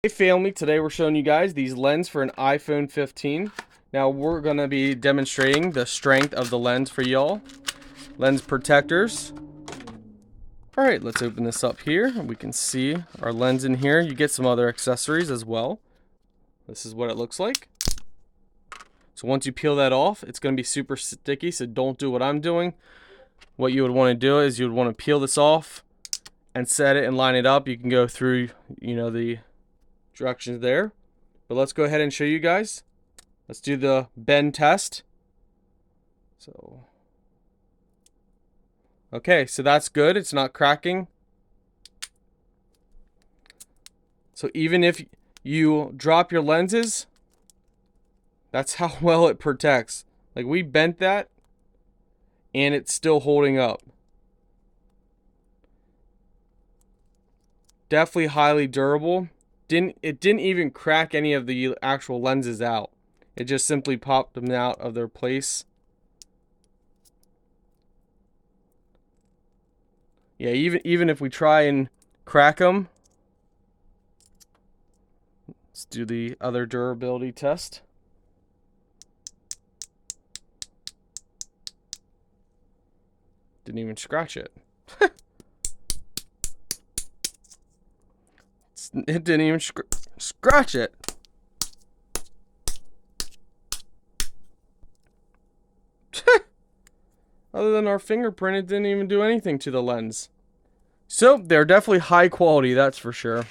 Hey family, today we're showing you guys these lenses for an iPhone 15. Now we're going to be demonstrating the strength of the lens for y'all. Lens protectors. Alright, let's open this up here. We can see our lens in here. You get some other accessories as well. This is what it looks like. So once you peel that off, it's going to be super sticky, so don't do what I'm doing. What you would want to do is you would want to peel this off and set it and line it up. You can go through, the directions there. But let's go ahead and show you guys. Let's do the bend test. Okay, so that's good. It's not cracking. So even if you drop your lenses, that's how well it protects. Like, we bent that and it's still holding up. Definitely highly durable. It didn't even crack any of the actual lenses out. It just simply popped them out of their place. Yeah, even if we try and crack them, let's do the other durability test. Didn't even scratch it. It didn't even scratch it. Other than our fingerprint, it didn't even do anything to the lens. So they're definitely high quality, that's for sure.